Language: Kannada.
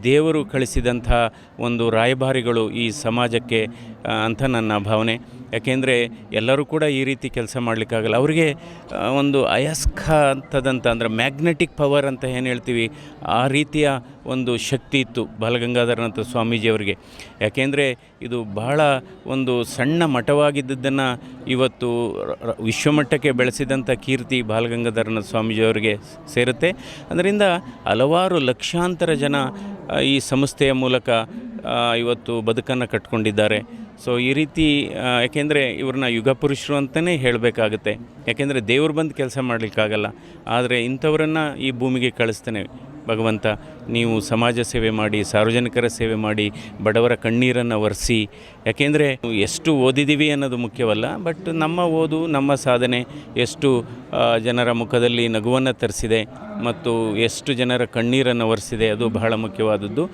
ದೇವರು ಕಳಿಸಿದಂಥ ಒಂದು ರಾಯಭಾರಿಗಳು ಈ ಸಮಾಜಕ್ಕೆ ಅಂತ ನನ್ನ ಭಾವನೆ. ಯಾಕೆಂದರೆ ಎಲ್ಲರೂ ಕೂಡ ಈ ರೀತಿ ಕೆಲಸ ಮಾಡಲಿಕ್ಕಾಗಲ್ಲ. ಅವರಿಗೆ ಒಂದು ಅಯಸ್ಕ ಅಂತದಂತ ಅಂದರೆ ಮ್ಯಾಗ್ನೆಟಿಕ್ ಪವರ್ ಅಂತ ಏನು ಹೇಳ್ತೀವಿ, ಆ ರೀತಿಯ ಒಂದು ಶಕ್ತಿ ಇತ್ತು ಬಾಲಗಂಗಾಧರನಾಥ ಸ್ವಾಮೀಜಿಯವರಿಗೆ. ಯಾಕೆಂದರೆ ಇದು ಬಹಳ ಒಂದು ಸಣ್ಣ ಮಠವಾಗಿದ್ದದ್ದನ್ನು ಇವತ್ತು ವಿಶ್ವಮಟ್ಟಕ್ಕೆ ಬೆಳೆಸಿದಂಥ ಕೀರ್ತಿ ಬಾಲಗಂಗಾಧರನಾಥ ಸ್ವಾಮೀಜಿಯವರಿಗೆ ಸೇರುತ್ತೆ. ಅದರಿಂದ ಹಲವಾರು ಲಕ್ಷಾಂತರ ಜನ ಈ ಸಂಸ್ಥೆಯ ಮೂಲಕ ಇವತ್ತು ಬದುಕನ್ನು ಕಟ್ಕೊಂಡಿದ್ದಾರೆ. ಸೊ ಈ ರೀತಿ ಯಾಕೆಂದರೆ ಇವ್ರನ್ನ ಯುಗ ಪುರುಷರು ಅಂತಲೇ ಹೇಳಬೇಕಾಗುತ್ತೆ. ಯಾಕೆಂದರೆ ದೇವ್ರು ಬಂದು ಕೆಲಸ ಮಾಡಲಿಕ್ಕಾಗಲ್ಲ, ಆದರೆ ಇಂಥವರನ್ನು ಈ ಭೂಮಿಗೆ ಕಳಿಸ್ತಾನೆ ಭಗವಂತ. ನೀವು ಸಮಾಜ ಸೇವೆ ಮಾಡಿ, ಸಾರ್ವಜನಿಕರ ಸೇವೆ ಮಾಡಿ, ಬಡವರ ಕಣ್ಣೀರನ್ನು ಒರೆಸಿ. ಯಾಕೆಂದರೆ ಎಷ್ಟು ಓದಿದ್ದೀವಿ ಅನ್ನೋದು ಮುಖ್ಯವಲ್ಲ, ಬಟ್ ನಮ್ಮ ಓದು, ನಮ್ಮ ಸಾಧನೆ ಎಷ್ಟು ಜನರ ಮುಖದಲ್ಲಿ ನಗುವನ್ನು ತರಿಸಿದೆ ಮತ್ತು ಎಷ್ಟು ಜನರ ಕಣ್ಣೀರನ್ನು ಒರೆಸಿದೆ, ಅದು ಬಹಳ ಮುಖ್ಯವಾದದ್ದು.